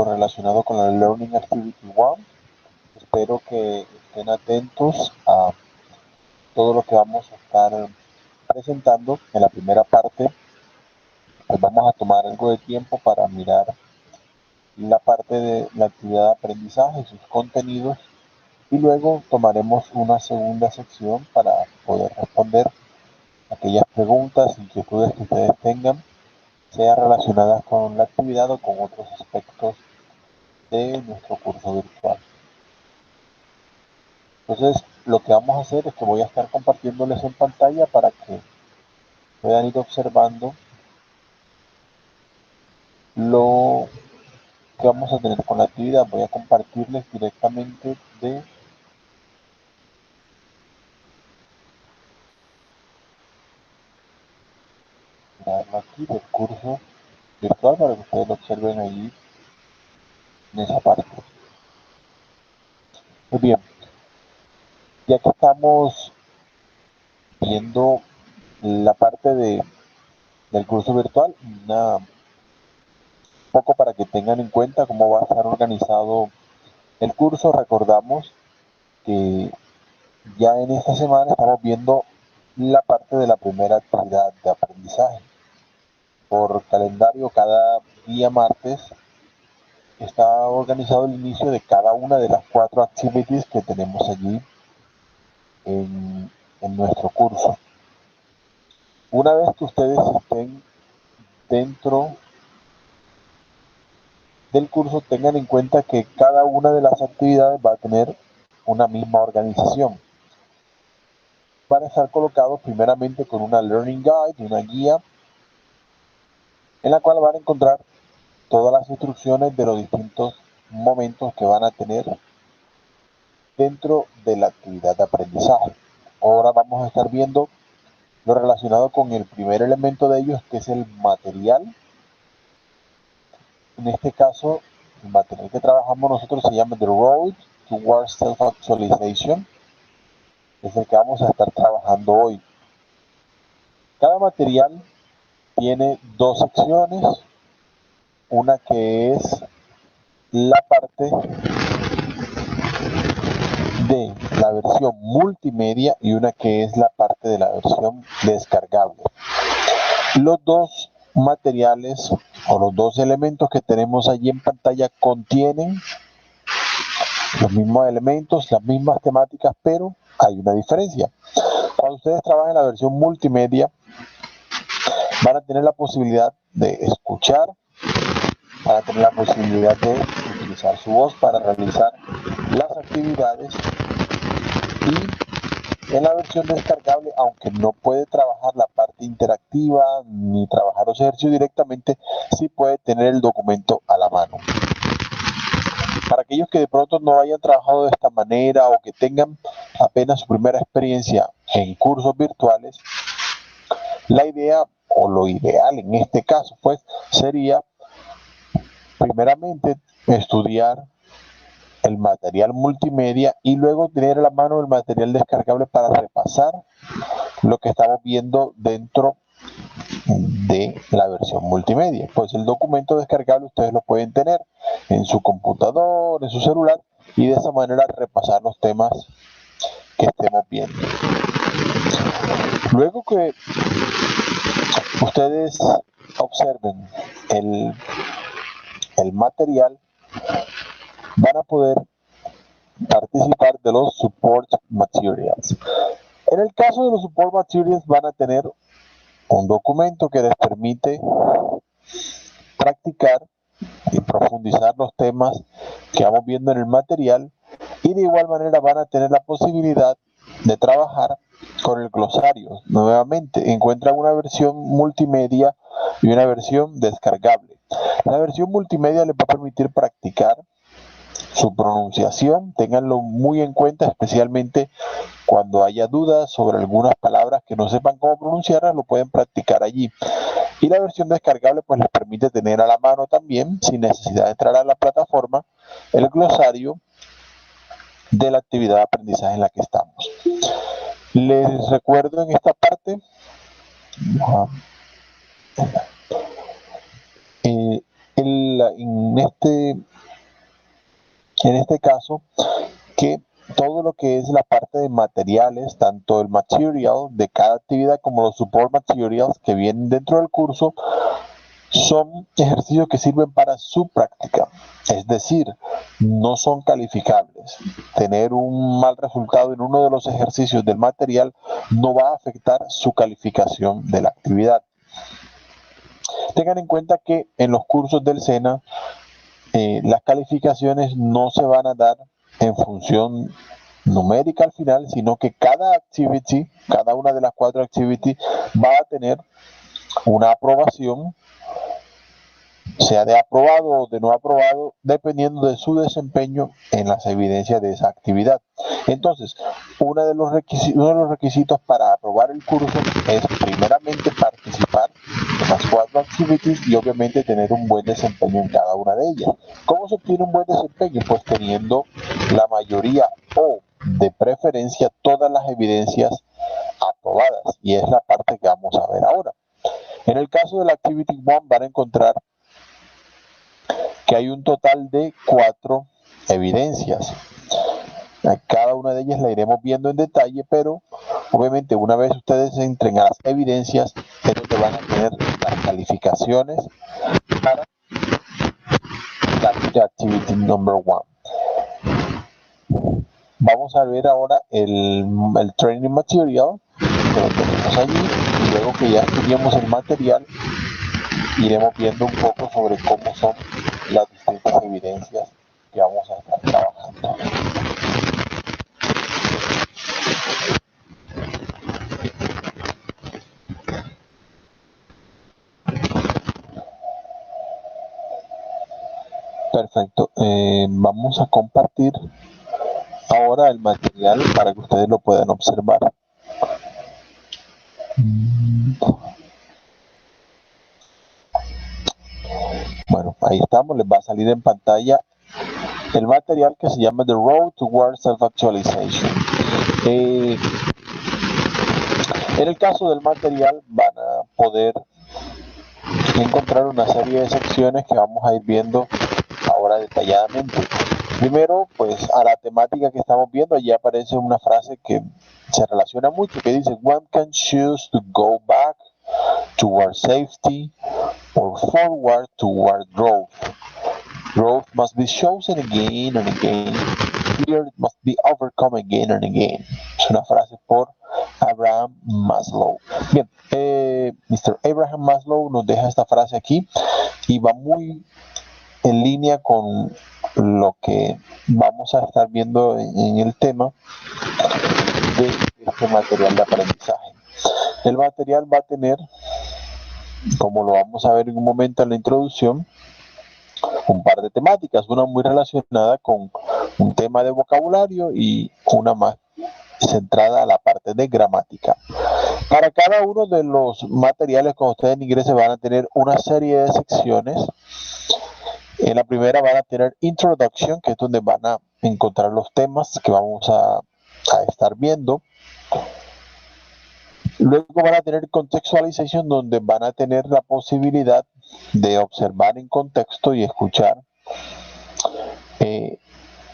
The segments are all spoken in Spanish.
lo relacionado con la Learning Activity 1. Espero que estén atentos a todo lo que vamos a estar presentando. En la primera parte, pues vamos a tomar algo de tiempo para mirar la parte de la actividad de aprendizaje y sus contenidos, y luego tomaremos una segunda sección para poder responder aquellas preguntas, inquietudes que ustedes tengan, sea relacionadas con la actividad o con otros aspectos de nuestro curso virtual. Entonces, lo que vamos a hacer es que voy a estar compartiéndoles en pantalla para que puedan ir observando lo que vamos a tener con la actividad. Voy a compartirles directamente de aquí del curso virtual para que ustedes lo observen allí en esa parte. Muy bien, ya que estamos viendo la parte del curso virtual, un poco para que tengan en cuenta cómo va a estar organizado el curso. Recordamos que ya en esta semana estamos viendo la parte de la primera actividad de aprendizaje. Por calendario, cada día martes está organizado el inicio de cada una de las 4 activities que tenemos allí en nuestro curso. Una vez que ustedes estén dentro del curso, tengan en cuenta que cada una de las actividades va a tener una misma organización. Van a estar colocados primeramente con una Learning Guide, una guía, en la cual van a encontrar todas las instrucciones de los distintos momentos que van a tener dentro de la actividad de aprendizaje. Ahora vamos a estar viendo lo relacionado con el primer elemento de ellos, que es el material. En este caso, el material que trabajamos nosotros se llama The Road Towards Self-Actualization. Es el que vamos a estar trabajando hoy. Cada material tiene 2 secciones, una que es la parte de la versión multimedia y una que es la parte de la versión descargable. Los 2 materiales o los 2 elementos que tenemos allí en pantalla contienen los mismos elementos, las mismas temáticas, pero hay una diferencia. Cuando ustedes trabajan en la versión multimedia, van a tener la posibilidad de escuchar, van a tener la posibilidad de utilizar su voz para realizar las actividades, y en la versión descargable, aunque no puede trabajar la parte interactiva ni trabajar los ejercicios directamente, sí puede tener el documento a la mano. Para aquellos que de pronto no hayan trabajado de esta manera o que tengan apenas su primera experiencia en cursos virtuales, la idea o lo ideal en este caso pues sería primeramente estudiar el material multimedia y luego tener a la mano el material descargable para repasar lo que estamos viendo dentro de la versión multimedia. Pues el documento descargable ustedes lo pueden tener en su computador, en su celular, y de esa manera repasar los temas que estemos viendo. Luego que ustedes observen el material, van a poder participar de los support materials. En el caso de los support materials, van a tener un documento que les permite practicar y profundizar los temas que vamos viendo en el material, y de igual manera van a tener la posibilidad de trabajar con el glosario. Nuevamente encuentran una versión multimedia y una versión descargable. La versión multimedia les va a permitir practicar su pronunciación, ténganlo muy en cuenta, especialmente cuando haya dudas sobre algunas palabras que no sepan cómo pronunciarlas, lo pueden practicar allí. Y la versión descargable pues les permite tener a la mano también, sin necesidad de entrar a la plataforma, el glosario de la actividad de aprendizaje en la que estamos. Les recuerdo en esta parte en este en este caso que todo lo que es la parte de materiales, tanto el material de cada actividad como los support materials que vienen dentro del curso, son ejercicios que sirven para su práctica, es decir, no son calificables. Tener un mal resultado en uno de los ejercicios del material no va a afectar su calificación de la actividad. Tengan en cuenta que en los cursos del SENA las calificaciones no se van a dar en función numérica al final, sino que cada activity, cada una de las 4 activities va a tener una aprobación, sea de aprobado o de no aprobado, dependiendo de su desempeño en las evidencias de esa actividad. Entonces, uno de los requisitos para aprobar el curso es primeramente participar en las 4 activities y obviamente tener un buen desempeño en cada una de ellas. ¿Cómo se obtiene un buen desempeño? Pues teniendo la mayoría o de preferencia todas las evidencias aprobadas, y es la parte que vamos a ver ahora. En el caso de la Activity 1 van a encontrar que hay un total de 4 evidencias. A cada una de ellas la iremos viendo en detalle, pero obviamente una vez ustedes entren a las evidencias, es donde van a tener las calificaciones para la Activity number 1. Vamos a ver ahora el Training Material, que lo tenemos allí, y luego que ya estudiamos el material, iremos viendo un poco sobre cómo son las distintas evidencias que vamos a estar trabajando. Perfecto, vamos a compartir ahora el material para que ustedes lo puedan observar. Bueno, ahí estamos, les va a salir en pantalla el material que se llama The Road Towards Self-Actualization. En el caso del material van a poder encontrar una serie de secciones que vamos a ir viendo ahora detalladamente. Primero, pues a la temática que estamos viendo, allí aparece una frase que se relaciona mucho, que dice: one can choose to go back toward safety or forward toward growth. Growth must be chosen again and again. Fear must be overcome again and again. Es una frase por Abraham Maslow. Bien, Mr. Abraham Maslow nos deja esta frase aquí y va muy en línea con lo que vamos a estar viendo en el tema de este material de aprendizaje. El material va a tener, como lo vamos a ver en un momento en la introducción, un par de temáticas, una muy relacionada con un tema de vocabulario y una más centrada a la parte de gramática. Para cada uno de los materiales, cuando ustedes ingresen, van a tener una serie de secciones. En la primera van a tener Introduction, que es donde van a encontrar los temas que vamos a estar viendo. Luego van a tener Contextualization, donde van a tener la posibilidad de observar en contexto y escuchar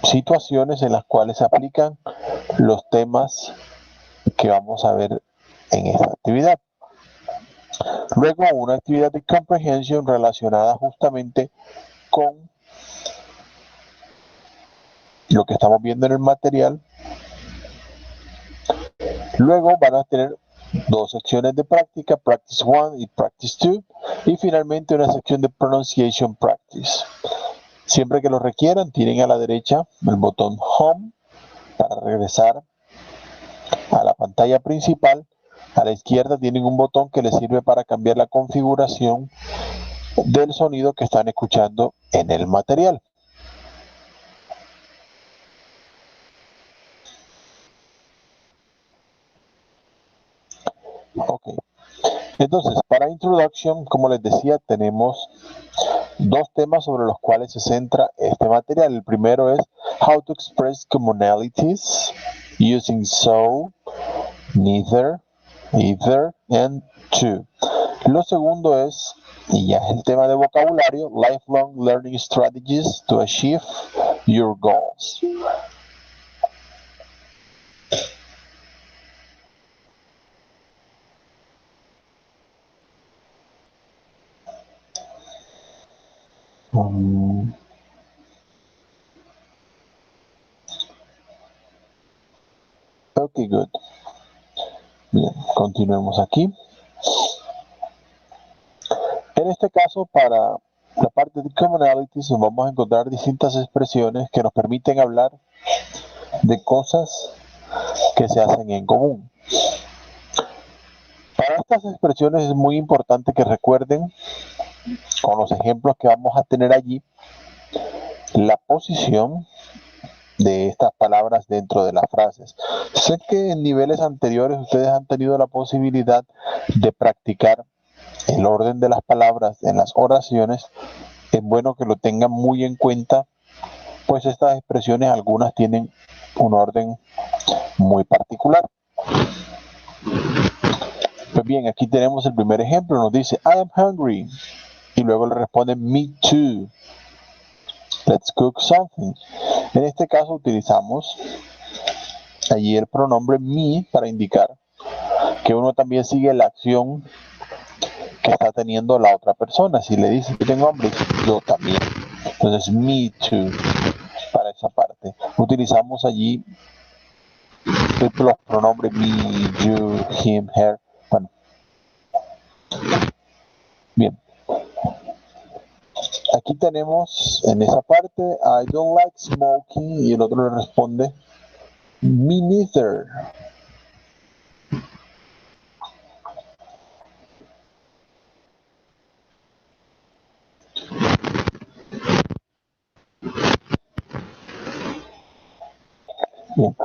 situaciones en las cuales se aplican los temas que vamos a ver en esta actividad. Luego una actividad de Comprehension relacionada justamente con lo que estamos viendo en el material. Luego van a tener 2 secciones de práctica, Practice 1 y Practice 2, y finalmente una sección de Pronunciation Practice. Siempre que lo requieran, tienen a la derecha el botón Home para regresar a la pantalla principal. A la izquierda tienen un botón que les sirve para cambiar la configuración del sonido que están escuchando en el material. Ok, entonces para Introduction, como les decía, tenemos 2 temas sobre los cuales se centra este material. El primero es How to Express Commonalities Using So, Neither, Either, and To. Lo segundo es, y ya es el tema de vocabulario, Lifelong Learning Strategies to Achieve your goals. Ok, good. Bien, continuemos aquí. En este caso, para la parte de commonalities, vamos a encontrar distintas expresiones que nos permiten hablar de cosas que se hacen en común. Para estas expresiones es muy importante que recuerden, con los ejemplos que vamos a tener allí, la posición de estas palabras dentro de las frases. Sé que en niveles anteriores ustedes han tenido la posibilidad de practicar el orden de las palabras en las oraciones. Es bueno que lo tengan muy en cuenta, pues estas expresiones algunas tienen un orden muy particular. Pues bien, aquí tenemos el primer ejemplo, nos dice I am hungry, y luego le responde me too. Let's cook something. En este caso utilizamos allí el pronombre me para indicar que uno también sigue la acción que está teniendo la otra persona. Si le dice que tengo hambre, yo también. Entonces me too para esa parte. Utilizamos allí los pronombres me, you, him, her. Bueno. Bien. Aquí tenemos en esa parte I don't like smoking y el otro le responde me neither. Bien.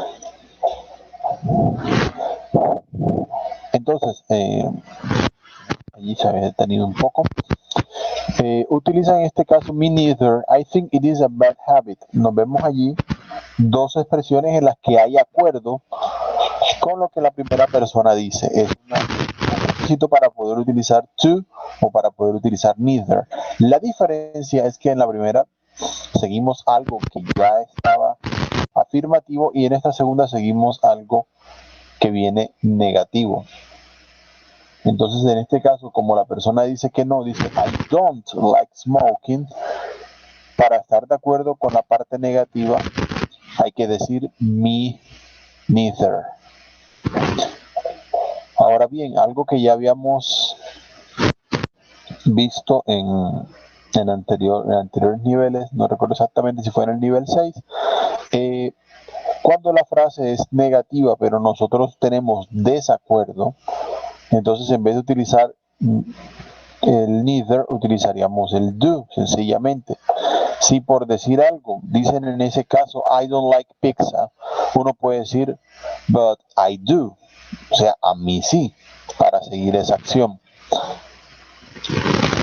Entonces, allí se había detenido un poco. Utiliza en este caso me neither. I think it is a bad habit. Nos vemos allí dos expresiones en las que hay acuerdo con lo que la primera persona dice. Es un requisito para poder utilizar to o para poder utilizar neither. La diferencia es que en la primera seguimos algo que ya estaba afirmativo y en esta segunda seguimos algo que viene negativo. Entonces, en este caso, como la persona dice que no, dice I don't like smoking, para estar de acuerdo con la parte negativa, hay que decir me neither. Ahora bien, algo que ya habíamos visto en anteriores niveles, no recuerdo exactamente si fue en el nivel 6, cuando la frase es negativa, pero nosotros tenemos desacuerdo, entonces en vez de utilizar el neither, utilizaríamos el do, sencillamente. Si por decir algo, dicen en ese caso, I don't like pizza, uno puede decir, but I do. O sea, a mí sí, para seguir esa acción.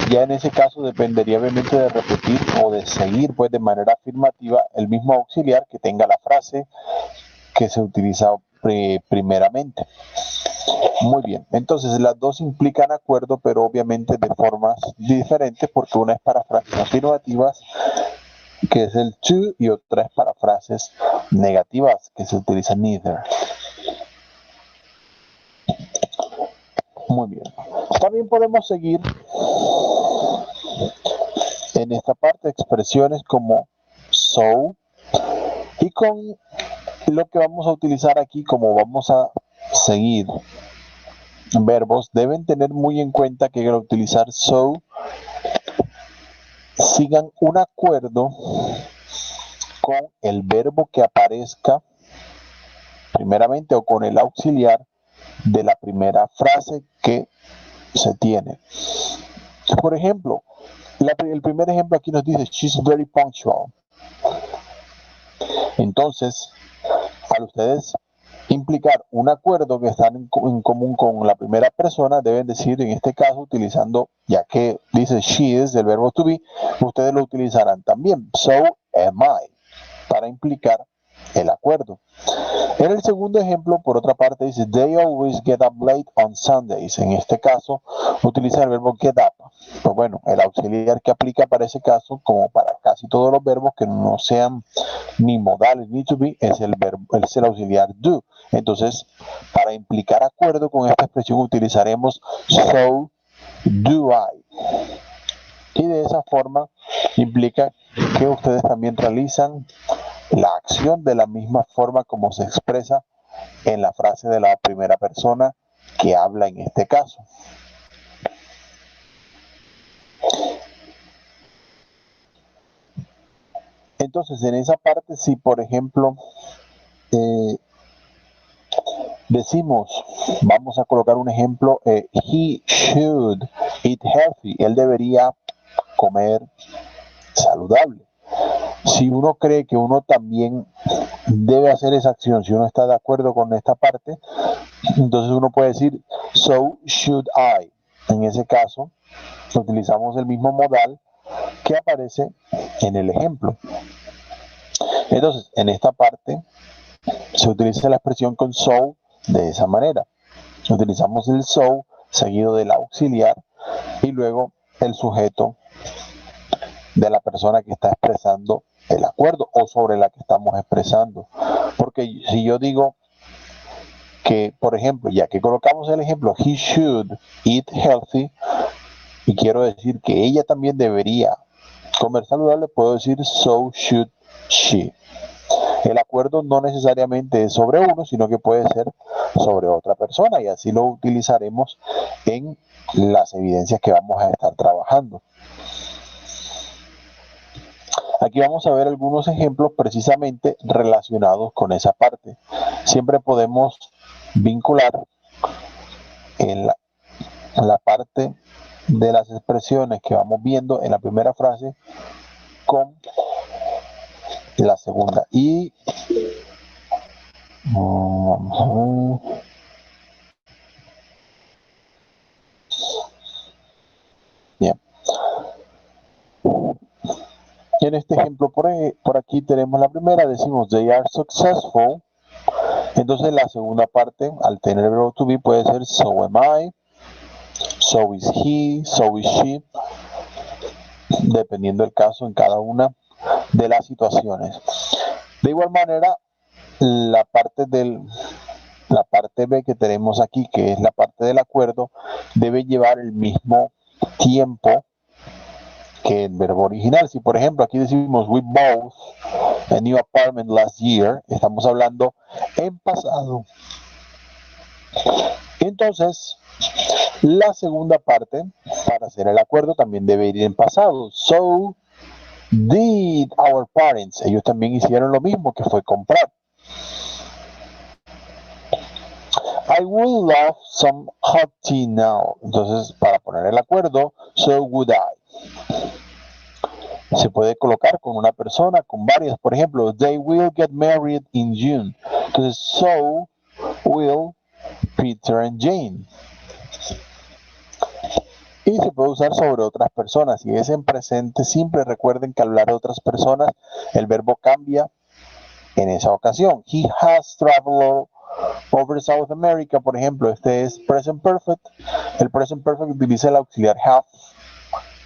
Ya en ese caso dependería obviamente de repetir o de seguir pues de manera afirmativa el mismo auxiliar que tenga la frase que se utiliza primeramente. Muy bien, entonces las dos implican acuerdo, pero obviamente de formas diferentes, porque una es para frases afirmativas, que es el to, y otra es para frases negativas, que se utiliza neither. Muy bien. También podemos seguir en esta parte expresiones como so, y con lo que vamos a utilizar aquí, como vamos a seguir verbos, deben tener muy en cuenta que al utilizar so sigan un acuerdo con el verbo que aparezca primeramente o con el auxiliar de la primera frase que se tiene. Por ejemplo, el primer ejemplo aquí nos dice she's very punctual. Entonces, al ustedes implicar un acuerdo que están en común con la primera persona, deben decir en este caso utilizando, ya que dice she is, el verbo to be, ustedes lo utilizarán también. So am I, para implicar el acuerdo. En el segundo ejemplo, por otra parte, dice they always get up late on Sundays. En este caso, utiliza el verbo get up. Pues bueno, el auxiliar que aplica para ese caso, como para casi todos los verbos que no sean ni modales ni to be, es el auxiliar do. Entonces, para implicar acuerdo con esta expresión utilizaremos so do I. Y de esa forma implica que ustedes también realizan la acción de la misma forma como se expresa en la frase de la primera persona que habla en este caso. Entonces, en esa parte, si por ejemplo decimos, vamos a colocar un ejemplo, he should eat healthy, él debería comer saludable. Si uno cree que uno también debe hacer esa acción, si uno está de acuerdo con esta parte, entonces uno puede decir, so should I. En ese caso, utilizamos el mismo modal que aparece en el ejemplo. Entonces, en esta parte, se utiliza la expresión con so de esa manera. Utilizamos el so seguido del auxiliar y luego el sujeto de la persona que está expresando el acuerdo o sobre la que estamos expresando. Porque si yo digo que, por ejemplo, ya que colocamos el ejemplo, he should eat healthy, y quiero decir que ella también debería comer saludable, puedo decir so should she. El acuerdo no necesariamente es sobre uno, sino que puede ser sobre otra persona, y así lo utilizaremos en las evidencias que vamos a estar trabajando. Aquí vamos a ver algunos ejemplos precisamente relacionados con esa parte. Siempre podemos vincular en la parte de las expresiones que vamos viendo en la primera frase con la segunda. Y vamos a ver. Bien. En este ejemplo por aquí tenemos la primera, decimos they are successful. Entonces la segunda parte, al tener el verbo to be, puede ser so am I, so is he, so is she, dependiendo del caso en cada una de las situaciones. De igual manera, la parte B que tenemos aquí, que es la parte del acuerdo, debe llevar el mismo tiempo que el verbo original. Si por ejemplo aquí decimos we bought a new apartment last year, estamos hablando en pasado. Entonces, la segunda parte, para hacer el acuerdo, también debe ir en pasado. So did our parents. Ellos también hicieron lo mismo, que fue comprar. I would love some hot tea now. Entonces, para poner el acuerdo, so would I. Se puede colocar con una persona, con varias. Por ejemplo, they will get married in June. Entonces, so will Peter and Jane. Y se puede usar sobre otras personas. Si es en presente simple, recuerden que al hablar de otras personas, el verbo cambia en esa ocasión. He has traveled over South America, por ejemplo. Este es present perfect. El present perfect utiliza el auxiliar have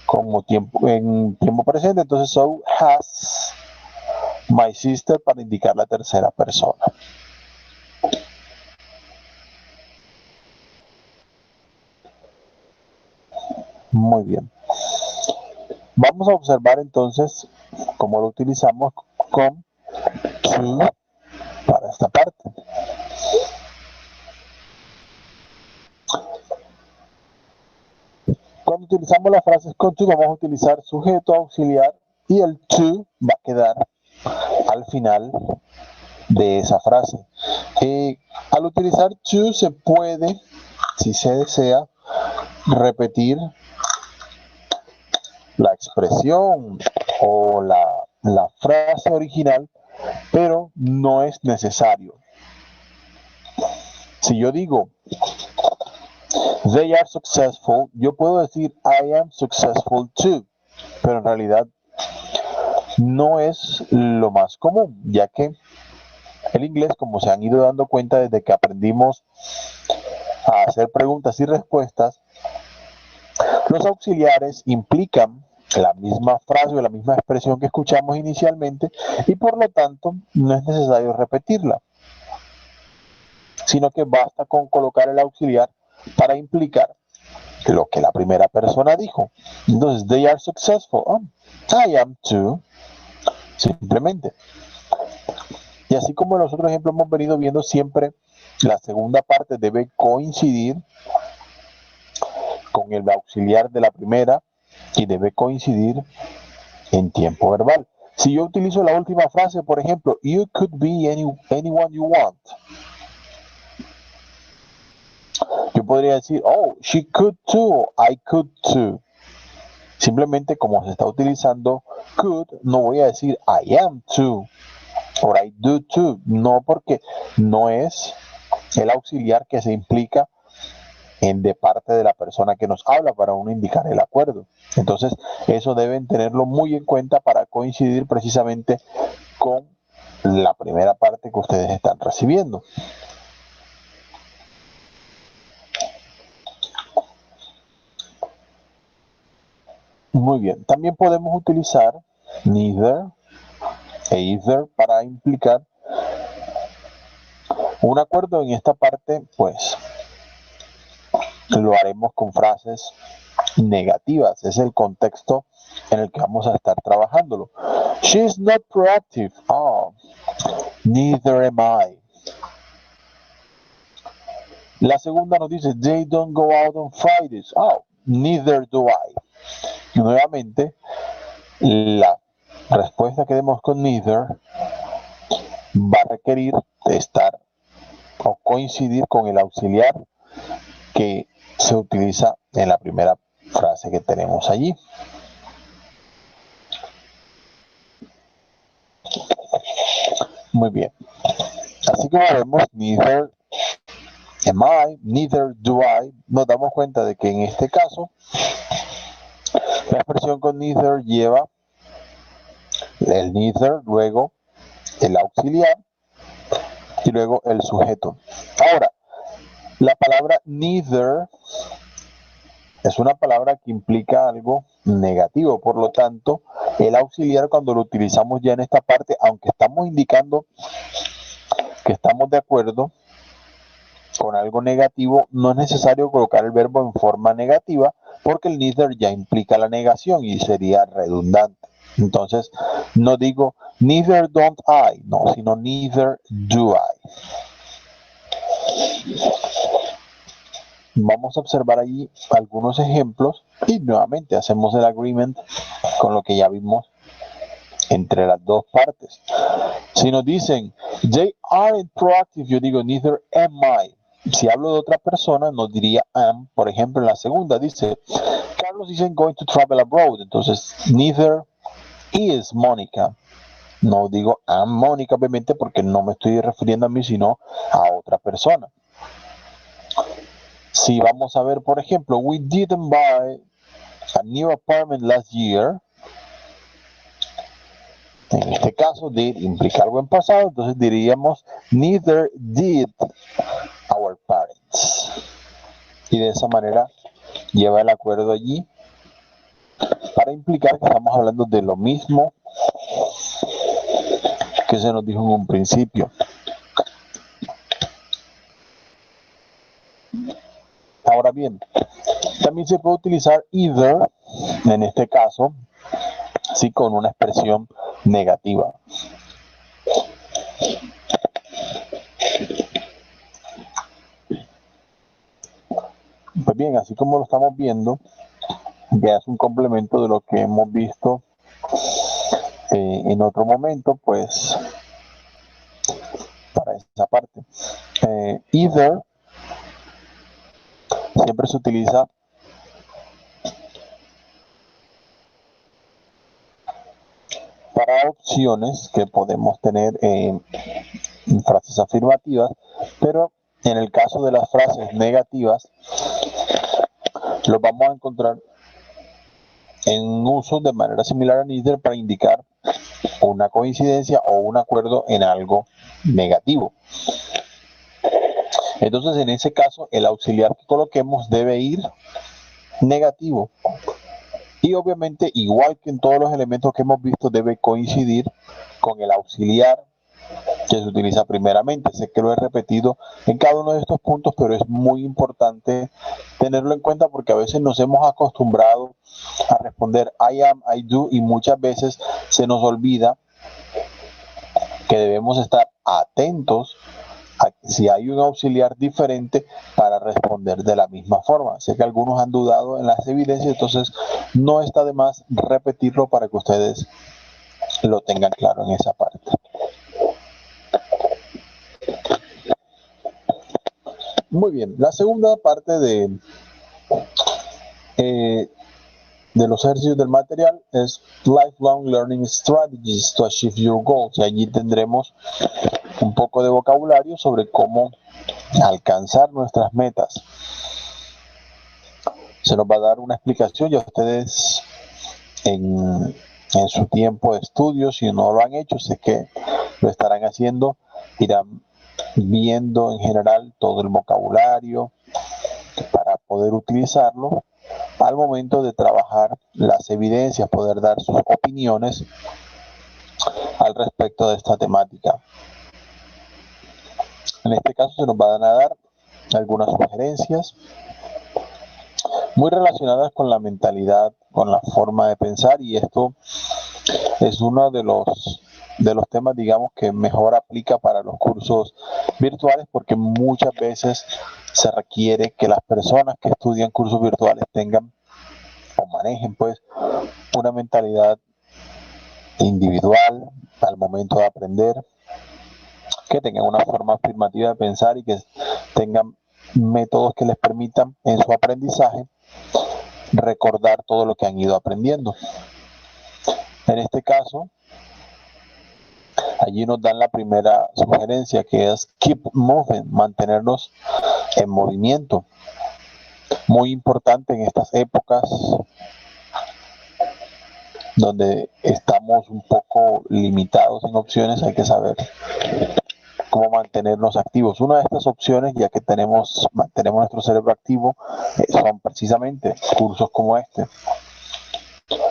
como en tiempo presente. Entonces, so has my sister para indicar la tercera persona. Muy bien. Vamos a observar entonces cómo lo utilizamos con to para esta parte. Cuando utilizamos las frases con to, vamos a utilizar sujeto, auxiliar, y el to va a quedar al final de esa frase. Al utilizar to se puede, si se desea, repetir la expresión o la frase original, pero no es necesario. Si yo digo they are successful, yo puedo decir I am successful too, pero en realidad no es lo más común, ya que el inglés, como se han ido dando cuenta desde que aprendimos a hacer preguntas y respuestas, los auxiliares implican la misma frase o la misma expresión que escuchamos inicialmente y por lo tanto no es necesario repetirla, sino que basta con colocar el auxiliar para implicar lo que la primera persona dijo. Entonces, they are successful. Oh, I am too. Simplemente. Y así como en los otros ejemplos hemos venido viendo, siempre la segunda parte debe coincidir con el auxiliar de la primera y debe coincidir en tiempo verbal. Si yo utilizo la última frase, por ejemplo, you could be anyone you want, yo podría decir, oh, she could too, I could too. Simplemente como se está utilizando could, no voy a decir I am too or I do too, no, porque no es el auxiliar que se implica de parte de la persona que nos habla para uno indicar el acuerdo. Entonces, eso deben tenerlo muy en cuenta para coincidir precisamente con la primera parte que ustedes están recibiendo. Muy bien, también podemos utilizar neither e either para implicar un acuerdo. En esta parte, pues, lo haremos con frases negativas. Es el contexto en el que vamos a estar trabajándolo. She's not proactive. Oh, neither am I. La segunda nos dice, they don't go out on Fridays. Oh, neither do I. Y nuevamente, la respuesta que demos con neither va a requerir de estar o coincidir con el auxiliar que se utiliza en la primera frase que tenemos allí. Muy bien. Así como vemos, neither am I, neither do I, nos damos cuenta de que en este caso la expresión con neither lleva el neither, luego el auxiliar y luego el sujeto. Ahora, la palabra neither es una palabra que implica algo negativo, por lo tanto, el auxiliar cuando lo utilizamos ya en esta parte, aunque estamos indicando que estamos de acuerdo con algo negativo, no es necesario colocar el verbo en forma negativa porque el neither ya implica la negación y sería redundante. Entonces, no digo neither don't I, no, sino neither do I. Vamos a observar allí algunos ejemplos y nuevamente hacemos el agreement con lo que ya vimos entre las dos partes. Si nos dicen they aren't proactive, yo digo neither am I. Si hablo de otra persona, no diría am. Por ejemplo, en la segunda dice Carlos isn't going to travel abroad. Entonces, neither is Mónica. No digo am Mónica, obviamente, porque no me estoy refiriendo a mí, sino a otra persona. Si vamos a ver, por ejemplo, we didn't buy a new apartment last year. En este caso, did implica algo en pasado, entonces diríamos neither did our parents. Y de esa manera lleva el acuerdo allí para implicar que estamos hablando de lo mismo que se nos dijo en un principio. Ahora bien, también se puede utilizar either, en este caso, sí, con una expresión negativa. Pues bien, así como lo estamos viendo, ya es un complemento de lo que hemos visto en otro momento, pues, para esa parte. Either siempre se utiliza para opciones que podemos tener en frases afirmativas, pero en el caso de las frases negativas, los vamos a encontrar en uso de manera similar a neither para indicar una coincidencia o un acuerdo en algo negativo. Entonces, en ese caso, el auxiliar que coloquemos debe ir negativo. Y obviamente, igual que en todos los elementos que hemos visto, debe coincidir con el auxiliar que se utiliza primeramente. Sé que lo he repetido en cada uno de estos puntos, pero es muy importante tenerlo en cuenta porque a veces nos hemos acostumbrado a responder I am, I do, y muchas veces se nos olvida que debemos estar atentos a si hay un auxiliar diferente para responder de la misma forma. Sé que algunos han dudado en las evidencias, entonces no está de más repetirlo para que ustedes lo tengan claro en esa parte. Muy bien, la segunda parte de los ejercicios del material es Lifelong Learning Strategies to Achieve Your Goals. Y allí tendremos un poco de vocabulario sobre cómo alcanzar nuestras metas. Se nos va a dar una explicación, ya ustedes en su tiempo de estudio, si no lo han hecho, sé que lo estarán haciendo, irán viendo en general todo el vocabulario para poder utilizarlo al momento de trabajar las evidencias, poder dar sus opiniones al respecto de esta temática. En este caso se nos van a dar algunas sugerencias muy relacionadas con la mentalidad, con la forma de pensar, y esto es uno de los temas, digamos, que mejor aplica para los cursos virtuales, porque muchas veces se requiere que las personas que estudian cursos virtuales tengan o manejen pues una mentalidad individual al momento de aprender, que tengan una forma afirmativa de pensar y que tengan métodos que les permitan en su aprendizaje recordar todo lo que han ido aprendiendo. En este caso, allí nos dan la primera sugerencia, que es keep moving, mantenernos en movimiento. Muy importante en estas épocas donde estamos un poco limitados en opciones, hay que saber cómo mantenernos activos. Una de estas opciones, ya que mantenemos nuestro cerebro activo, son precisamente cursos como este.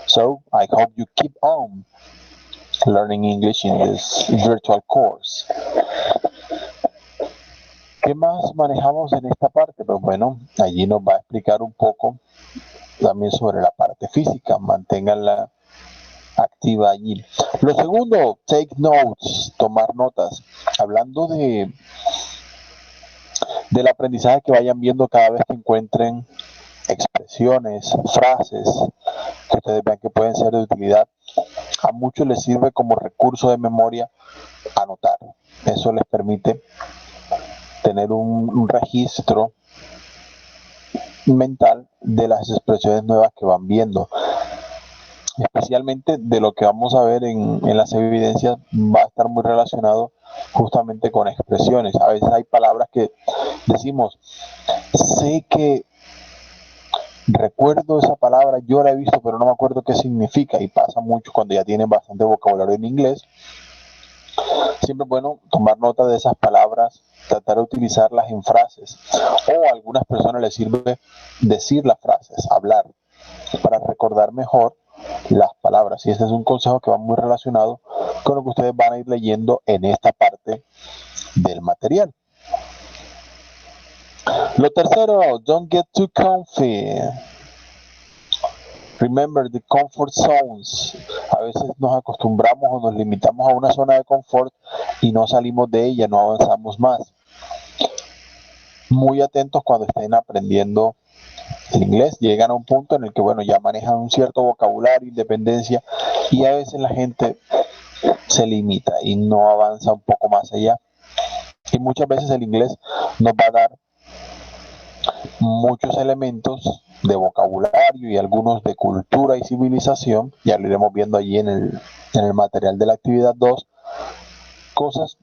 So, I hope you keep on learning English in this virtual course. ¿Qué más manejamos en esta parte? Pues bueno, allí nos va a explicar un poco también sobre la parte física. Manténganla activa allí. Lo segundo, take notes, tomar notas. Hablando del aprendizaje que vayan viendo cada vez que encuentren expresiones, frases que ustedes vean que pueden ser de utilidad. A muchos les sirve como recurso de memoria anotar. Eso les permite tener un registro mental de las expresiones nuevas que van viendo. Especialmente de lo que vamos a ver en las evidencias, va a estar muy relacionado justamente con expresiones. A veces hay palabras que decimos, sé que recuerdo esa palabra, yo la he visto, pero no me acuerdo qué significa, y pasa mucho cuando ya tienen bastante vocabulario en inglés. Siempre es bueno tomar nota de esas palabras, tratar de utilizarlas en frases, o a algunas personas les sirve decir las frases, hablar, para recordar mejor las palabras. Y este es un consejo que va muy relacionado con lo que ustedes van a ir leyendo en esta parte del material. Lo tercero, don't get too comfy. Remember the comfort zones. A veces nos acostumbramos o nos limitamos a una zona de confort y no salimos de ella, no avanzamos más. Muy atentos cuando estén aprendiendo el inglés, llegan a un punto en el que, bueno, ya manejan un cierto vocabulario, independencia, y a veces la gente se limita y no avanza un poco más allá. Y muchas veces el inglés nos va a dar muchos elementos de vocabulario y algunos de cultura y civilización, ya lo iremos viendo allí en el material de la actividad 2, cosas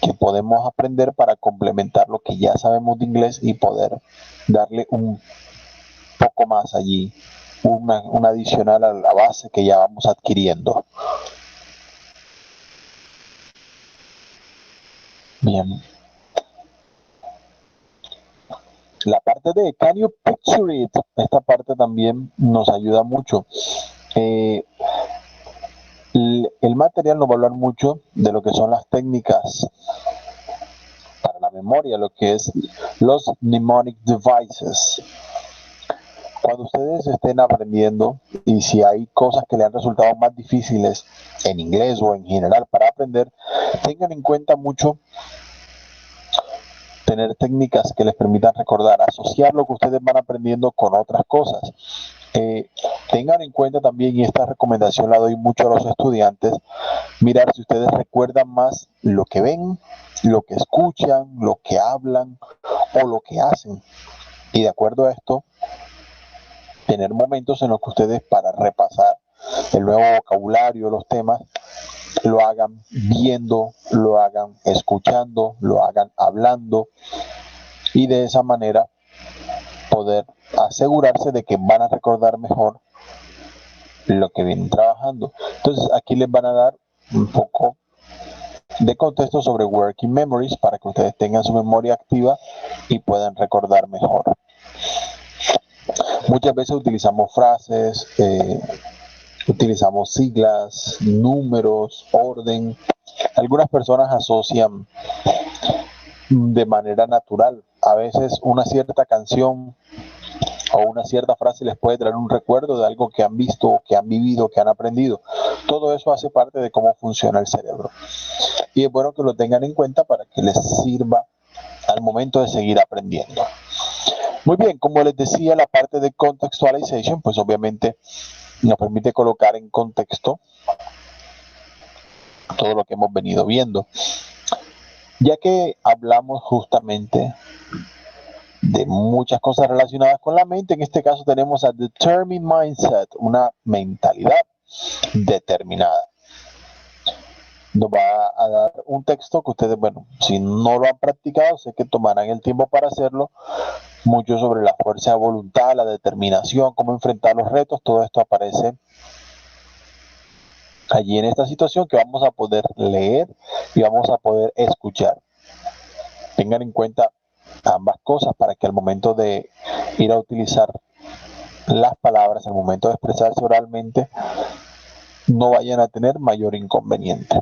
que podemos aprender para complementar lo que ya sabemos de inglés y poder darle un poco más allí, una adicional a la base que ya vamos adquiriendo. Bien. La parte de Can you picture it? Esta parte también nos ayuda mucho. El material nos va a hablar mucho de lo que son las técnicas para la memoria, lo que es los mnemonic devices. Cuando ustedes estén aprendiendo y si hay cosas que le han resultado más difíciles en inglés o en general para aprender, tengan en cuenta mucho tener técnicas que les permitan recordar, asociar lo que ustedes van aprendiendo con otras cosas. Tengan en cuenta también, y esta recomendación la doy mucho a los estudiantes, mirar si ustedes recuerdan más lo que ven, lo que escuchan, lo que hablan o lo que hacen. Y de acuerdo a esto, tener momentos en los que ustedes, para repasar el nuevo vocabulario, los temas, lo hagan viendo, lo hagan escuchando, lo hagan hablando, y de esa manera poder asegurarse de que van a recordar mejor lo que vienen trabajando. Entonces aquí les van a dar un poco de contexto sobre working memories para que ustedes tengan su memoria activa y puedan recordar mejor. Muchas veces utilizamos frases, utilizamos siglas, números, orden. Algunas personas asocian de manera natural. A veces una cierta canción o una cierta frase les puede traer un recuerdo de algo que han visto, que han vivido, que han aprendido. Todo eso hace parte de cómo funciona el cerebro. Y es bueno que lo tengan en cuenta para que les sirva al momento de seguir aprendiendo. Muy bien, como les decía, la parte de contextualization, pues obviamente nos permite colocar en contexto todo lo que hemos venido viendo. Ya que hablamos justamente de muchas cosas relacionadas con la mente, en este caso tenemos a Determined Mindset, una mentalidad determinada. Nos va a dar un texto que ustedes, bueno, si no lo han practicado, sé que tomarán el tiempo para hacerlo, mucho sobre la fuerza de voluntad, la determinación, cómo enfrentar los retos, todo esto aparece allí en esta situación que vamos a poder leer y vamos a poder escuchar. Tengan en cuenta ambas cosas para que al momento de ir a utilizar las palabras, al momento de expresarse oralmente, no vayan a tener mayor inconveniente.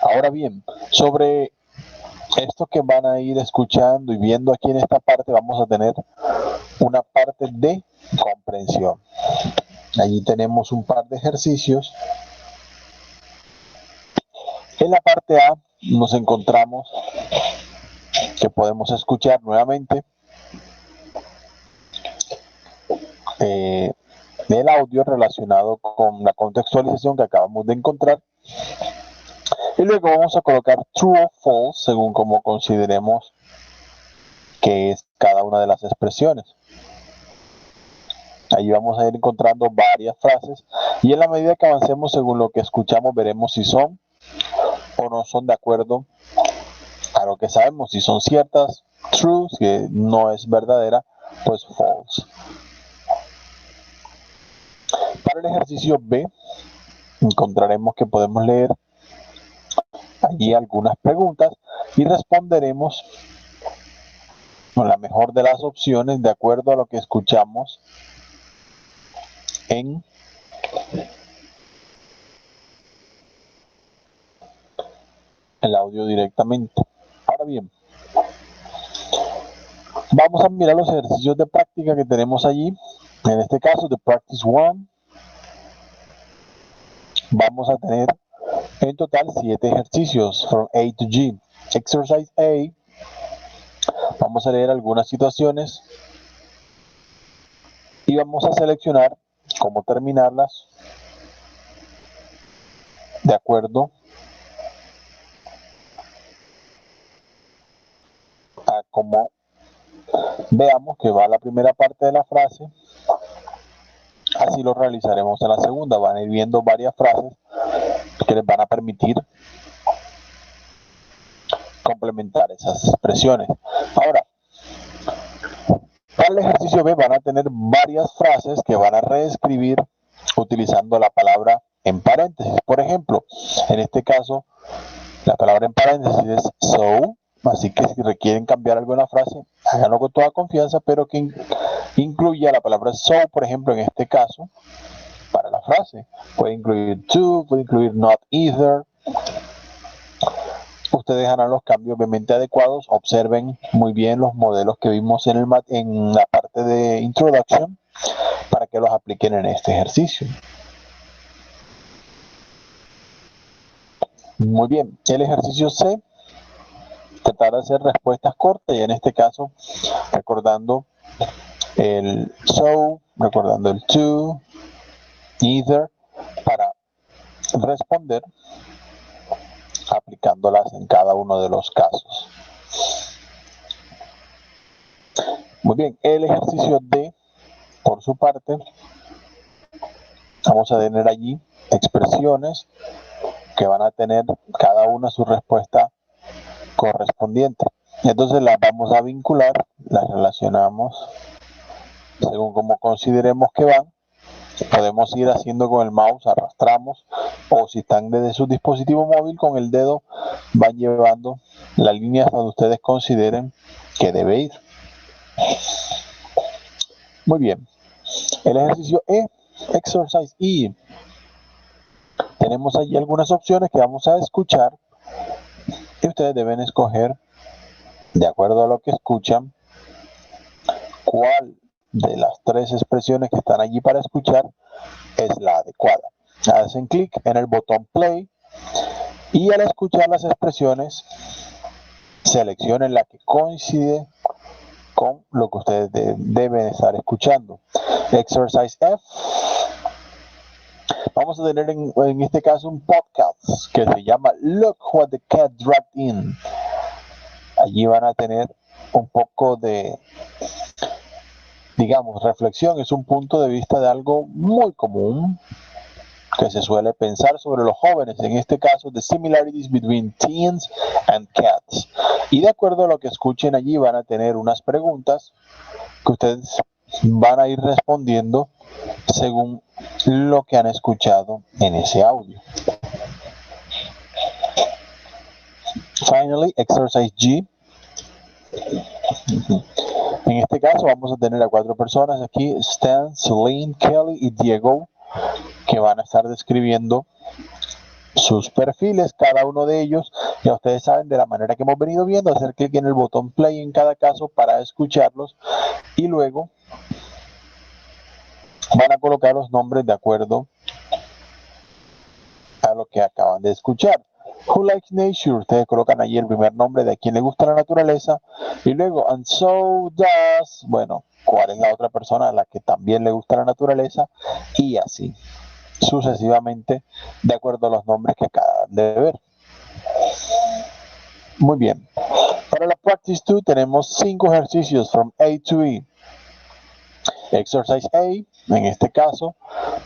Ahora bien, sobre esto que van a ir escuchando y viendo aquí en esta parte, vamos a tener una parte de comprensión. Allí tenemos un par de ejercicios. En la parte A nos encontramos que podemos escuchar nuevamente el audio relacionado con la contextualización que acabamos de encontrar. Y luego vamos a colocar true o false según como consideremos que es cada una de las expresiones. Allí vamos a ir encontrando varias frases y en la medida que avancemos según lo que escuchamos veremos si son o no son de acuerdo a lo que sabemos. Si son ciertas, true; si no es verdadera, pues false. Para el ejercicio B encontraremos que podemos leer allí algunas preguntas y responderemos con la mejor de las opciones de acuerdo a lo que escuchamos en el audio directamente. Ahora bien, vamos a mirar los ejercicios de práctica que tenemos allí. En este caso, de Practice 1, vamos a tener en total 7 ejercicios, from A to G. Exercise A, vamos a leer algunas situaciones y vamos a seleccionar cómo terminarlas de acuerdo a cómo veamos que va la primera parte de la frase. Así lo realizaremos en la segunda. Van a ir viendo varias frases que les van a permitir complementar esas expresiones. Ahora, para el ejercicio B van a tener varias frases que van a reescribir utilizando la palabra en paréntesis. Por ejemplo, en este caso, La palabra en paréntesis es so, así que si requieren cambiar alguna frase, háganlo con toda confianza, pero que incluya la palabra so, por ejemplo, en este caso, para la frase. Puede incluir to, puede incluir not either. Ustedes harán los cambios obviamente adecuados. Observen muy bien los modelos que vimos en la parte de introduction para que los apliquen en este ejercicio. Muy bien, el ejercicio C, tratar de hacer respuestas cortas y en este caso recordando el so, recordando el to, either, para responder aplicándolas en cada uno de los casos. Muy bien, el ejercicio D, por su parte, vamos a tener allí expresiones que van a tener cada una su respuesta correspondiente. Entonces las vamos a vincular, las relacionamos según como consideremos que van. Podemos ir haciendo con el mouse, arrastramos, o si están desde su dispositivo móvil, con el dedo van llevando la línea donde ustedes consideren que debe ir. Muy bien. El ejercicio E, Exercise E. Tenemos allí algunas opciones que vamos a escuchar y ustedes deben escoger, de acuerdo a lo que escuchan, cuál de las tres expresiones que están allí para escuchar es la adecuada. Hacen clic en el botón play y al escuchar las expresiones seleccionen la que coincide con lo que ustedes deben estar escuchando. Exercise F. Vamos a tener en este caso un podcast que se llama Look What the Cat Dragged In. Allí van a tener un poco de, digamos, reflexión. Es un punto de vista de algo muy común que se suele pensar sobre los jóvenes, en este caso, the similarities between teens and cats. Y de acuerdo a lo que escuchen allí, van a tener unas preguntas que ustedes van a ir respondiendo según lo que han escuchado en ese audio. Finally, exercise G. En este caso vamos a tener a 4 personas aquí, Stan, Celine, Kelly y Diego, que van a estar describiendo sus perfiles, cada uno de ellos. Ya ustedes saben, de la manera que hemos venido viendo, hacer clic en el botón play en cada caso para escucharlos y luego van a colocar los nombres de acuerdo a lo que acaban de escuchar. Who likes nature? Ustedes colocan allí el primer nombre de quien le gusta la naturaleza y luego and so does, bueno, cuál es la otra persona a la que también le gusta la naturaleza y así sucesivamente de acuerdo a los nombres que acaban de ver. Muy bien. Para la Practice 2 tenemos 5 ejercicios from A to E. Exercise A, en este caso,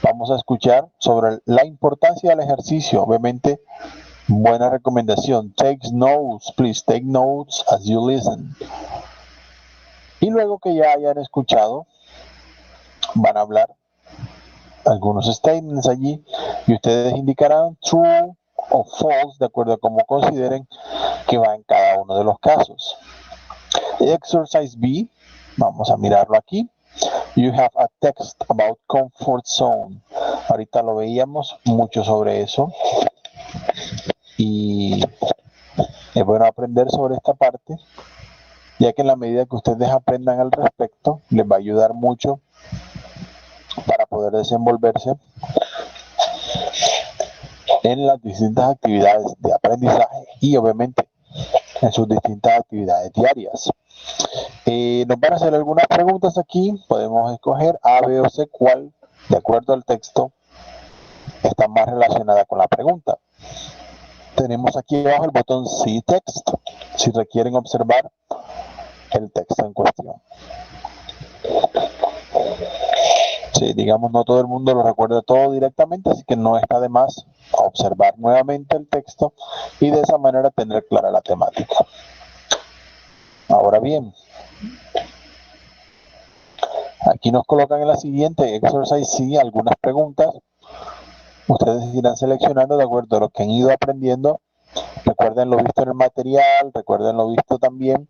vamos a escuchar sobre la importancia del ejercicio. Obviamente, buena recomendación. Take notes, please take notes as you listen. Y luego que ya hayan escuchado, van a hablar algunos statements allí y ustedes indicarán true o false de acuerdo a cómo consideren que va en cada uno de los casos. Exercise B, vamos a mirarlo aquí. You have a text about comfort zone. Ahorita lo veíamos mucho sobre eso y es bueno aprender sobre esta parte, ya que en la medida que ustedes aprendan al respecto, les va a ayudar mucho para poder desenvolverse en las distintas actividades de aprendizaje y obviamente en sus distintas actividades diarias. Nos van a hacer algunas preguntas aquí, podemos escoger A, B o C, cuál, de acuerdo al texto, está más relacionada con la pregunta. Tenemos aquí abajo el botón See Text, si requieren observar el texto en cuestión. Sí, digamos, no todo el mundo lo recuerda todo directamente, así que no está de más observar nuevamente el texto y de esa manera tener clara la temática. Ahora bien, aquí nos colocan en la siguiente exercise C algunas preguntas. Ustedes irán seleccionando de acuerdo a lo que han ido aprendiendo Recuerden lo visto en el material, recuerden lo visto también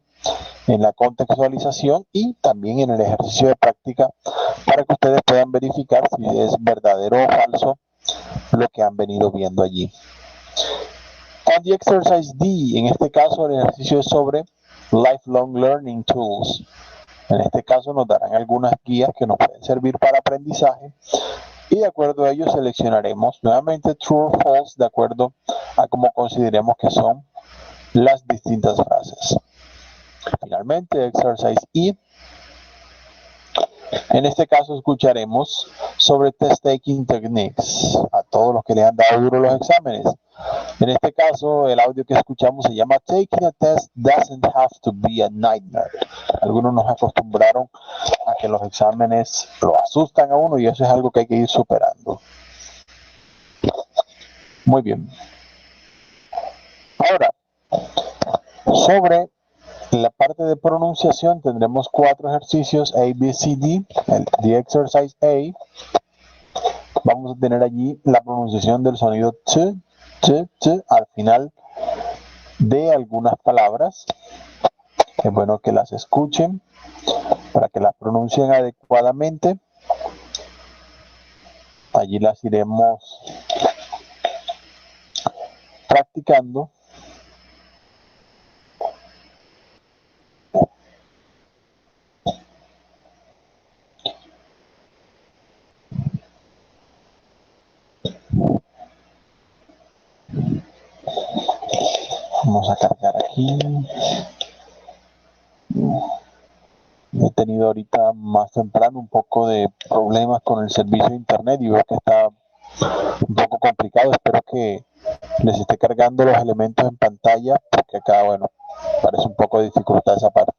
en la contextualización y también en el ejercicio de práctica para que ustedes puedan verificar si es verdadero o falso lo que han venido viendo allí. On the exercise D, en este caso el ejercicio es sobre Lifelong Learning Tools. En este caso nos darán algunas guías que nos pueden servir para aprendizaje y de acuerdo a ello seleccionaremos nuevamente true o false de acuerdo a cómo consideremos que son las distintas frases. Finalmente, exercise E. En este caso escucharemos sobre test taking techniques a todos los que le han dado duro los exámenes. En este caso, el audio que escuchamos se llama Taking a test doesn't have to be a nightmare. Algunos nos acostumbraron a que los exámenes lo asustan a uno y eso es algo que hay que ir superando. Muy bien. Ahora, sobre la parte de pronunciación tendremos 4 ejercicios A, B, C, D. The exercise A. Vamos a tener allí la pronunciación del sonido t al final de algunas palabras. Es bueno que las escuchen para que las pronuncien adecuadamente. Allí las iremos practicando. Vamos a cargar aquí. He tenido ahorita más temprano un poco de problemas con el servicio de internet y veo que está un poco complicado. Espero que les esté cargando los elementos en pantalla porque acá, bueno, parece un poco de dificultad esa parte.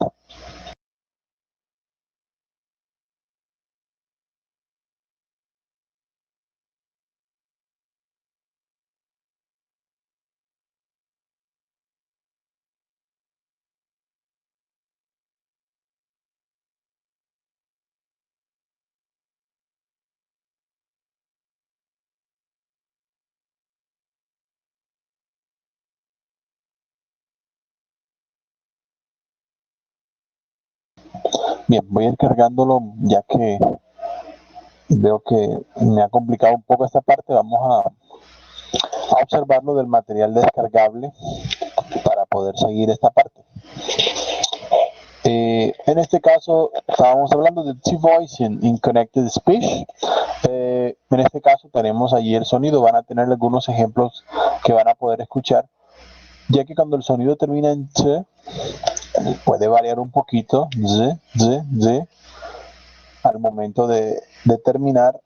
Bien, voy a ir cargándolo ya que veo que me ha complicado un poco esta parte. Vamos a observarlo del material descargable para poder seguir esta parte. En este caso estábamos hablando de T-Voice in Connected Speech. En este caso tenemos allí el sonido, van a tener algunos ejemplos que van a poder escuchar, ya que cuando el sonido termina en T, puede variar un poquito, z, al momento de terminar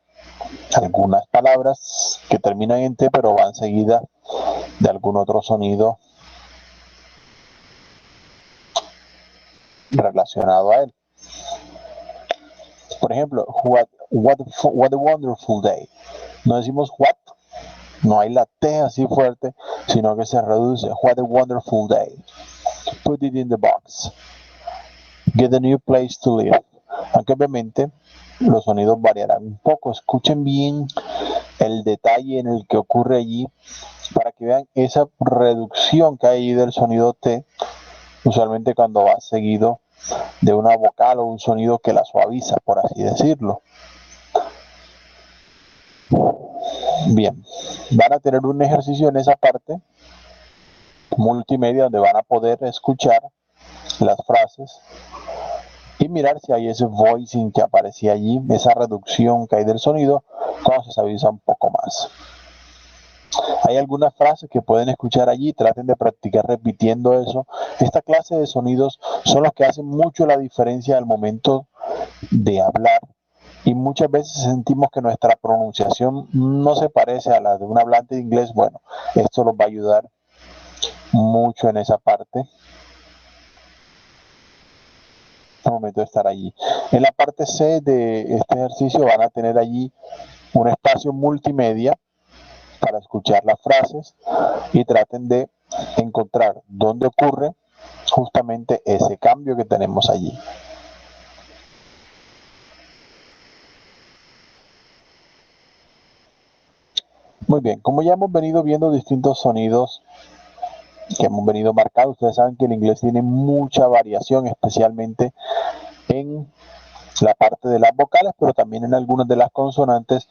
algunas palabras que terminan en T, pero van seguidas de algún otro sonido relacionado a él. Por ejemplo, what a wonderful day. No decimos what, no hay la T así fuerte, sino que se reduce. What a wonderful day. Put it in the box. Get a new place to live. Aunque obviamente los sonidos variarán un poco. Escuchen bien el detalle en el que ocurre allí para que vean esa reducción que hay del sonido T, usualmente cuando va seguido de una vocal o un sonido que la suaviza, por así decirlo. Bien, van a tener un ejercicio en esa parte multimedia donde van a poder escuchar las frases y mirar si hay ese voicing que aparecía allí, esa reducción que hay del sonido, cuando se suaviza un poco más. Hay algunas frases que pueden escuchar allí, traten de practicar repitiendo eso. Esta clase de sonidos son los que hacen mucho la diferencia al momento de hablar y muchas veces sentimos que nuestra pronunciación no se parece a la de un hablante de inglés. Bueno, esto los va a ayudar mucho en esa parte. Al momento de estar allí. En la parte C de este ejercicio van a tener allí un espacio multimedia para escuchar las frases y traten de encontrar dónde ocurre justamente ese cambio que tenemos allí. Muy bien, como ya hemos venido viendo distintos sonidos que hemos venido marcando. Ustedes saben que el inglés tiene mucha variación, especialmente en la parte de las vocales, pero también en algunas de las consonantes.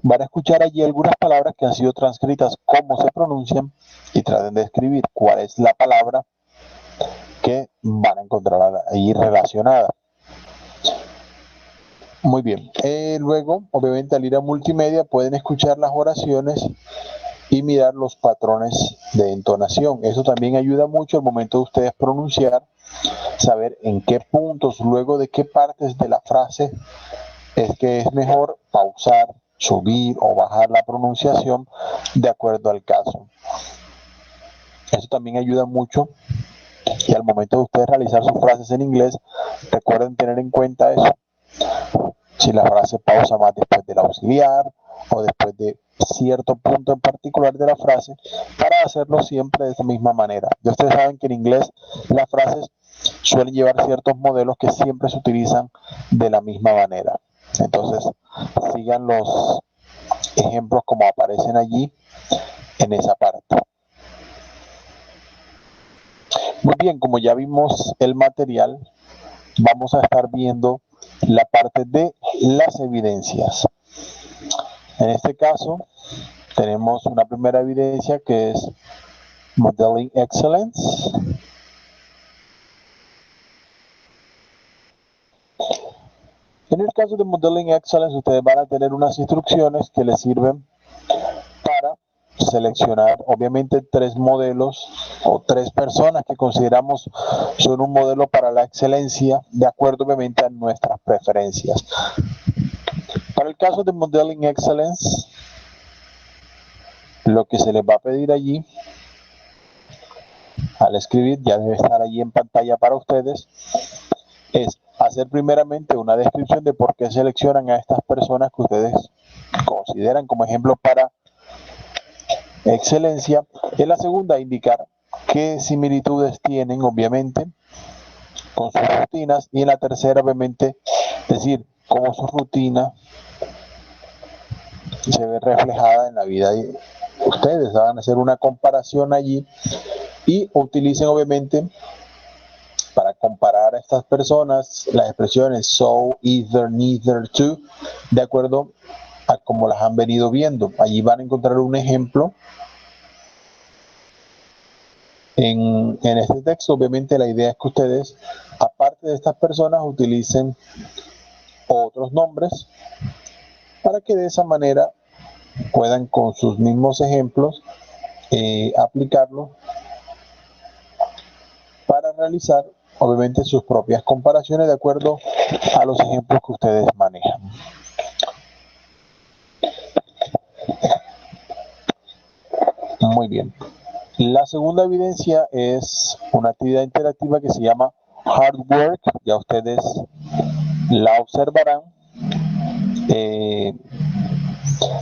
Van a escuchar allí algunas palabras que han sido transcritas, cómo se pronuncian, y traten de escribir cuál es la palabra que van a encontrar ahí relacionada. Muy bien. Luego, obviamente, al ir a multimedia pueden escuchar las oraciones y mirar los patrones de entonación. Eso también ayuda mucho al momento de ustedes pronunciar, saber en qué puntos, luego de qué partes de la frase es que es mejor pausar, subir o bajar la pronunciación de acuerdo al caso. Eso también ayuda mucho, y al momento de ustedes realizar sus frases en inglés, recuerden tener en cuenta eso. Si la frase pausa más después del auxiliar o después de cierto punto en particular de la frase, para hacerlo siempre de esa misma manera. Y ustedes saben que en inglés las frases suelen llevar ciertos modelos que siempre se utilizan de la misma manera. Entonces, sigan los ejemplos como aparecen allí en esa parte. Muy bien, como ya vimos el material, vamos a estar viendo la parte de las evidencias. En este caso, tenemos una primera evidencia que es Modeling Excellence. En el caso de Modeling Excellence, ustedes van a tener unas instrucciones que les sirven para seleccionar, obviamente, 3 modelos o 3 personas que consideramos son un modelo para la excelencia, de acuerdo, obviamente, a nuestras preferencias. Para el caso de Modeling Excellence, lo que se les va a pedir allí, al escribir, ya debe estar allí en pantalla para ustedes, es hacer primeramente una descripción de por qué seleccionan a estas personas que ustedes consideran como ejemplo para excelencia. En la segunda, indicar qué similitudes tienen, obviamente, con sus rutinas. Y en la tercera, obviamente, decir cómo su rutina se ve reflejada en la vida de ustedes. Van a hacer una comparación allí y utilicen, obviamente, para comparar a estas personas las expresiones so, either, neither, to, de acuerdo a cómo las han venido viendo. Allí van a encontrar un ejemplo en este texto. Obviamente la idea es que ustedes, aparte de estas personas, utilicen otros nombres para que de esa manera puedan, con sus mismos ejemplos, aplicarlo para realizar, obviamente, sus propias comparaciones de acuerdo a los ejemplos que ustedes manejan. Muy bien. La segunda evidencia es una actividad interactiva que se llama Hard Work. Ya ustedes la observarán.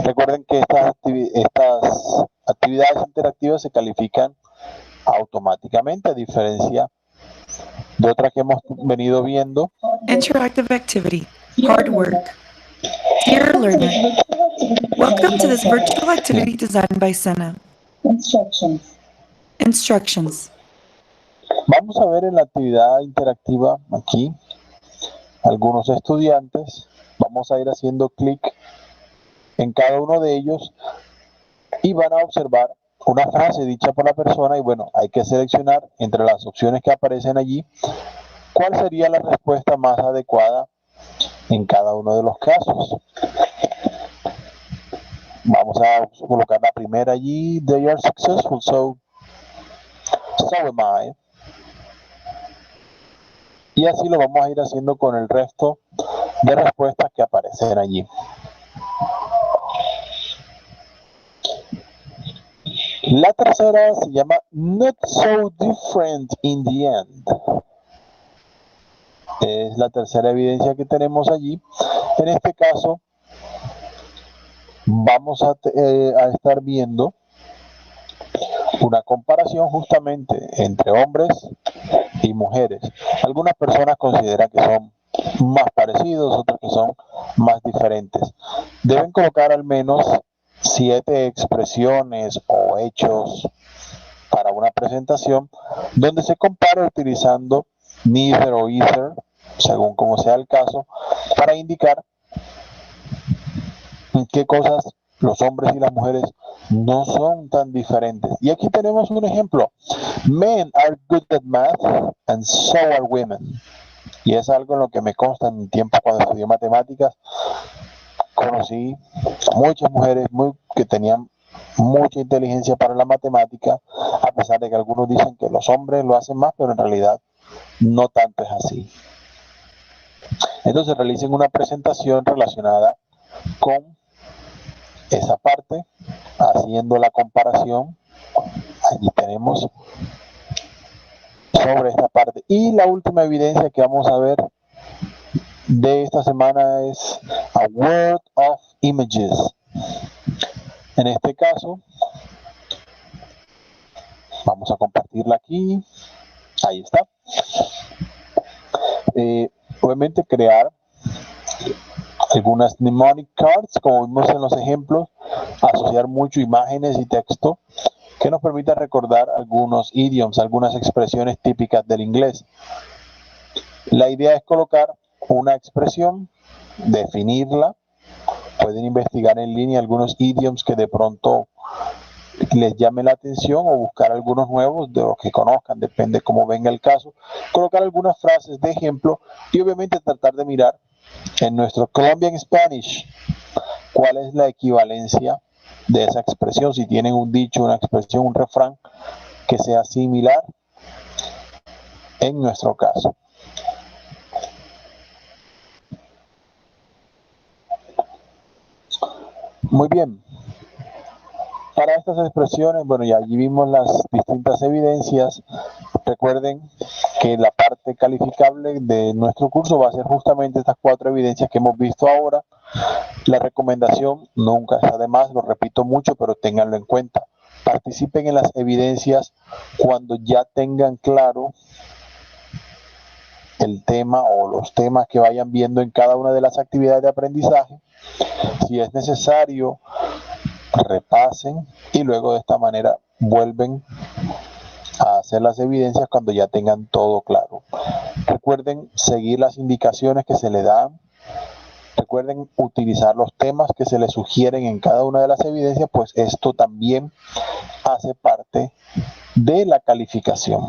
Recuerden que estas actividades interactivas se califican automáticamente, a diferencia de otras que hemos venido viendo. Interactive activity, hard work. Dear learner, welcome to this virtual activity designed by Sena. Instructions. Vamos a ver en la actividad interactiva aquí algunos estudiantes. Vamos a ir haciendo clic en cada uno de ellos y van a observar una frase dicha por la persona, y bueno, hay que seleccionar entre las opciones que aparecen allí cuál sería la respuesta más adecuada en cada uno de los casos. Vamos a colocar la primera allí: they are successful, so am I. Y así lo vamos a ir haciendo con el resto de respuestas que aparecen allí. La tercera se llama Not So Different in the End. Es la tercera evidencia que tenemos allí. En este caso, vamos a estar viendo una comparación justamente entre hombres y mujeres. Algunas personas consideran que son más parecidos, otras que son más diferentes. Deben colocar al menos 7 expresiones o hechos para una presentación donde se compara utilizando neither o either, según como sea el caso, para indicar en qué cosas los hombres y las mujeres no son tan diferentes. Y aquí tenemos un ejemplo. Men are good at math and so are women. Y es algo en lo que me consta en mi tiempo cuando estudié matemáticas. Conocí muchas mujeres que tenían mucha inteligencia para la matemática, a pesar de que algunos dicen que los hombres lo hacen más, pero en realidad no tanto es así. Entonces realicen una presentación relacionada con esa parte, haciendo la comparación. Allí tenemos sobre esta parte. Y la última evidencia que vamos a ver de esta semana es a word of images. En este caso, vamos a compartirla aquí. Ahí está. Obviamente crear algunas mnemonic cards, como vimos en los ejemplos, asociar mucho imágenes y texto que nos permita recordar algunos idioms, algunas expresiones típicas del inglés. La idea es colocar una expresión, definirla, pueden investigar en línea algunos idioms que de pronto les llame la atención o buscar algunos nuevos de los que conozcan, depende cómo venga el caso, colocar algunas frases de ejemplo y obviamente tratar de mirar en nuestro Colombian Spanish cuál es la equivalencia de esa expresión, si tienen un dicho, una expresión, un refrán que sea similar en nuestro caso. Muy bien. Para estas expresiones, bueno, ya allí vimos las distintas evidencias. Recuerden que la parte calificable de nuestro curso va a ser justamente estas 4 evidencias que hemos visto ahora. La recomendación nunca está de más, lo repito mucho, pero ténganlo en cuenta. Participen en las evidencias cuando ya tengan claro el tema o los temas que vayan viendo en cada una de las actividades de aprendizaje. Si es necesario, repasen y luego de esta manera vuelven a hacer las evidencias cuando ya tengan todo claro. Recuerden seguir las indicaciones que se le dan. Recuerden utilizar los temas que se les sugieren en cada una de las evidencias, pues esto también hace parte de la calificación.